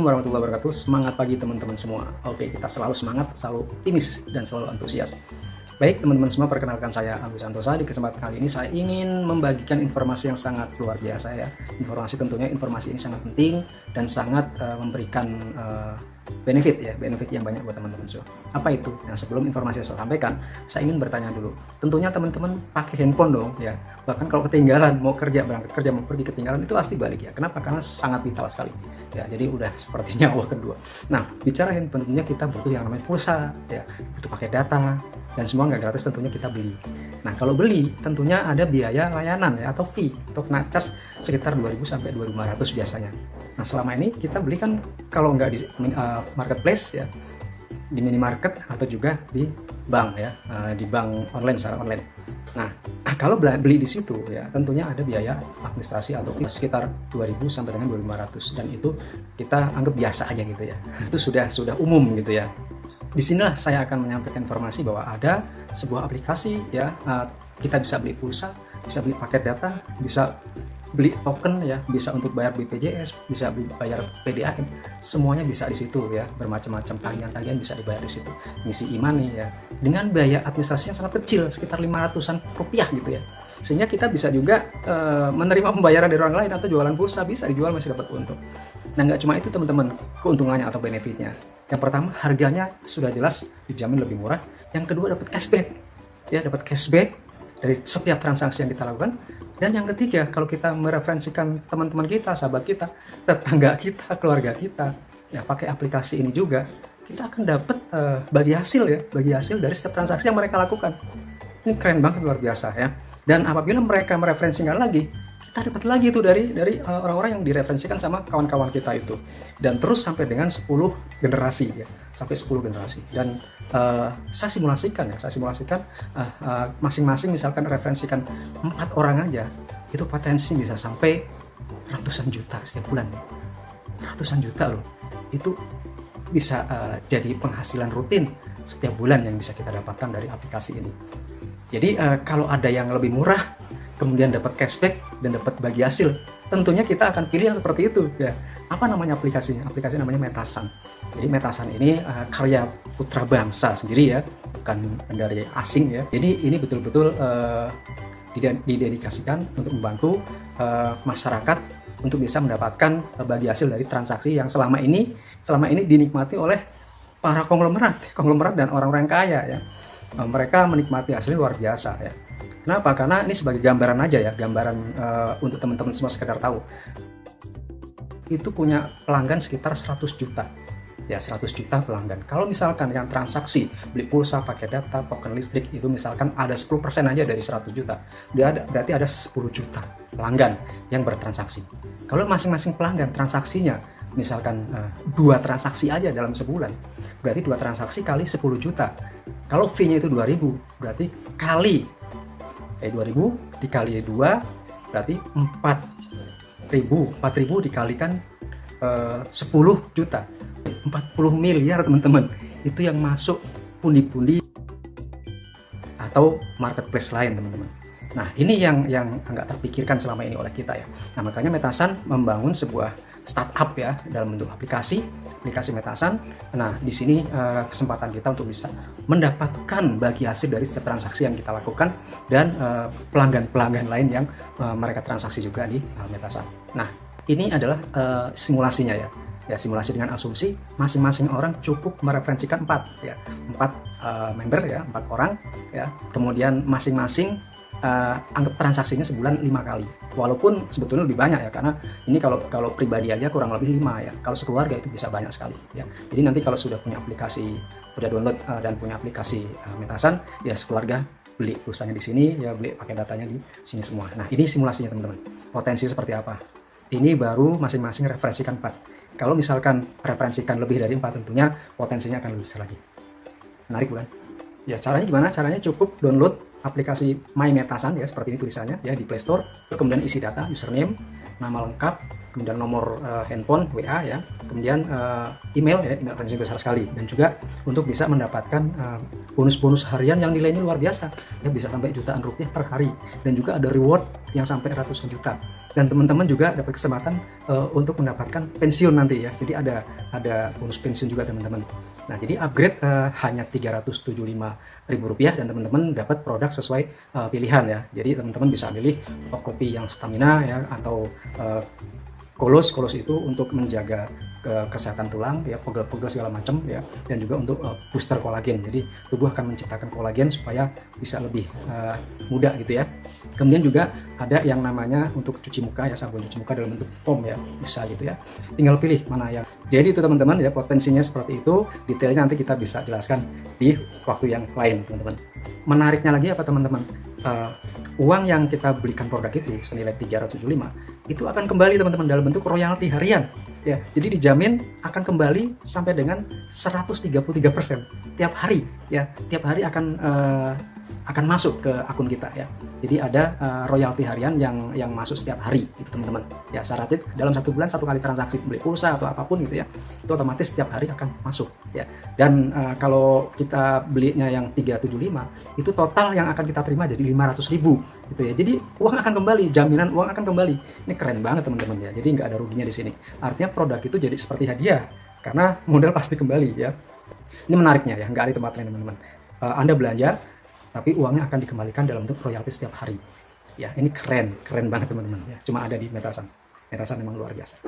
Warahmatullahi wabarakatuh. Semangat pagi teman-teman semua. Oke, kita selalu semangat, selalu optimis, dan selalu antusias. Baik teman-teman semua, perkenalkan saya Agus Santosa. Di kesempatan kali ini saya ingin membagikan informasi yang sangat luar biasa ya. Tentunya informasi ini sangat penting dan sangat memberikan benefit yang banyak buat teman-teman semua. Apa itu? Nah, sebelum informasi saya sampaikan, saya ingin bertanya dulu. Tentunya teman-teman pakai handphone dong ya. Bahkan kalau ketinggalan, mau berangkat kerja, mau pergi ketinggalan, itu pasti balik ya. Kenapa? Karena sangat vital sekali. Ya, jadi udah seperti nyawa kedua. Nah, bicara handphone, tentunya kita butuh yang namanya pulsa ya, butuh pakai data, dan semua nggak gratis, tentunya kita beli. Nah, kalau beli tentunya ada biaya layanan ya, atau fee, atau kena cas sekitar 2.000 sampai 2.500 biasanya. Nah, selama ini kita beli kan kalau nggak di marketplace ya, di minimarket, atau juga di bank ya, di bank online, secara online. Nah, kalau beli di situ ya, tentunya ada biaya administrasi atau fee sekitar 2.000 sampai dengan 2.500, dan itu kita anggap biasa aja gitu ya. Itu sudah umum gitu ya. Disinilah saya akan menyampaikan informasi bahwa ada sebuah aplikasi ya, kita bisa beli pulsa, bisa beli paket data, bisa beli token ya, bisa untuk bayar BPJS, bisa bayar PDAM, semuanya bisa di situ ya. Bermacam-macam tagihan-tagihan bisa dibayar di situ. Ngisi e-money ya, dengan biaya administrasi yang sangat kecil, sekitar 500-an rupiah gitu ya. Sehingga kita bisa juga menerima pembayaran dari orang lain, atau jualan pulsa bisa dijual, masih dapat untung. Nah, nggak cuma itu teman-teman keuntungannya atau benefitnya. Yang pertama, harganya sudah jelas dijamin lebih murah. Yang kedua, dapat cashback ya, dapat cashback dari setiap transaksi yang kita lakukan. Dan yang ketiga, kalau kita mereferensikan teman-teman kita, sahabat kita, tetangga kita, keluarga kita ya, pakai aplikasi ini juga, kita akan dapat bagi hasil dari setiap transaksi yang mereka lakukan. Ini keren banget, luar biasa ya. Dan apabila mereka mereferensikan lagi, kita dapat lagi itu dari orang-orang yang direferensikan sama kawan-kawan kita itu, dan terus sampai dengan 10 generasi ya, sampai 10 generasi. Dan saya simulasikan masing-masing misalkan referensikan 4 orang aja, itu potensinya bisa sampai ratusan juta setiap bulan, ratusan juta loh. Itu bisa jadi penghasilan rutin setiap bulan yang bisa kita dapatkan dari aplikasi ini. Jadi kalau ada yang lebih murah, kemudian dapat cashback dan dapat bagi hasil, tentunya kita akan pilih yang seperti itu ya. Apa namanya aplikasinya? Aplikasi namanya Metasan. Jadi Metasan ini karya putra bangsa sendiri ya, bukan dari asing ya. Jadi ini betul-betul didedikasikan untuk membantu masyarakat untuk bisa mendapatkan bagi hasil dari transaksi yang selama ini dinikmati oleh para konglomerat dan orang-orang kaya ya. Mereka menikmati hasilnya luar biasa ya. Kenapa? Karena ini sebagai gambaran aja ya, gambaran untuk teman-teman semua sekedar tahu. Itu punya pelanggan sekitar 100 juta. Ya, 100 juta pelanggan. Kalau misalkan yang transaksi beli pulsa, pakai data, token listrik itu misalkan ada 10% aja dari 100 juta. Berarti ada 10 juta pelanggan yang bertransaksi. Kalau masing-masing pelanggan transaksinya misalkan 2 transaksi aja dalam sebulan, berarti 2 transaksi kali 10 juta. Kalau fee-nya itu 2.000, berarti kali 2.000 dikali 2 berarti 4.000 dikalikan 10 juta, 40 miliar teman-teman. Itu yang masuk pundi-pundi atau marketplace lain teman-teman. Nah, ini yang nggak terpikirkan selama ini oleh kita ya. Nah, makanya Metasan membangun sebuah startup ya dalam bentuk aplikasi Metasan. Nah, di sini kesempatan kita untuk bisa mendapatkan bagi hasil dari setiap transaksi yang kita lakukan, dan pelanggan-pelanggan lain yang mereka transaksi juga di Metasan. Nah, ini adalah simulasinya ya. Ya, simulasi dengan asumsi masing-masing orang cukup mereferensikan 4 member ya, 4 orang ya. Kemudian masing-masing anggap transaksinya sebulan 5 kali, walaupun sebetulnya lebih banyak ya, karena ini kalau pribadi aja kurang lebih 5 ya, kalau sekeluarga itu bisa banyak sekali ya. Jadi nanti kalau sudah punya aplikasi, sudah download dan punya aplikasi Metasan ya, sekeluarga beli pulsanya di sini ya, beli pakai datanya di sini semua. Nah, ini simulasinya teman-teman, potensi seperti apa. Ini baru masing-masing referensikan 4. Kalau misalkan referensikan lebih dari 4, tentunya potensinya akan lebih besar lagi. Menarik bukan? Ya, caranya gimana? Caranya cukup download aplikasi My Metasan ya, seperti ini tulisannya ya di Play Store. Kemudian isi data, username, nama lengkap, kemudian nomor handphone, WA ya, kemudian email ya, email akan besar sekali, dan juga untuk bisa mendapatkan bonus-bonus harian yang nilainya luar biasa ya, bisa sampai jutaan rupiah per hari, dan juga ada reward yang sampai ratusan juta, dan teman-teman juga dapat kesempatan untuk mendapatkan pensiun nanti ya, jadi ada bonus pensiun juga teman-teman. Nah, jadi upgrade hanya Rp375.000 dan teman-teman dapat produk sesuai pilihan ya. Jadi teman-teman bisa pilih kopi yang stamina ya, atau kolos itu untuk menjaga kesehatan tulang ya, pegel-pegel segala macam ya, dan juga untuk booster kolagen. Jadi tubuh akan menciptakan kolagen supaya bisa lebih mudah gitu ya. Kemudian juga ada yang namanya untuk cuci muka ya, sabun cuci muka dalam bentuk foam ya, bisa gitu ya. Tinggal pilih mana yang. Jadi itu teman-teman ya, potensinya seperti itu. Detailnya nanti kita bisa jelaskan di waktu yang lain teman-teman. Menariknya lagi apa teman-teman? Uang yang kita belikan produk itu senilai 375 itu akan kembali teman-teman dalam bentuk royalti harian ya. Jadi dijamin akan kembali sampai dengan 133% tiap hari ya. Tiap hari akan masuk ke akun kita ya. Jadi ada royalti harian yang masuk setiap hari itu teman-teman ya. Syaratnya dalam 1 bulan 1 kali transaksi beli pulsa atau apapun gitu ya, itu otomatis setiap hari akan masuk ya. Dan kalau kita belinya yang 375 itu total yang akan kita terima jadi 500.000 gitu ya. Jadi uang akan kembali, jaminan uang akan kembali. Ini keren banget teman-teman ya. Jadi nggak ada ruginya di sini. Artinya produk itu jadi seperti hadiah karena modal pasti kembali ya. Ini menariknya ya, nggak ada tempat lain teman-teman. Anda belanja tapi uangnya akan dikembalikan dalam bentuk royalti setiap hari ya. Ini keren banget teman-teman ya, cuma ada di Metasan. Metasan memang luar biasa.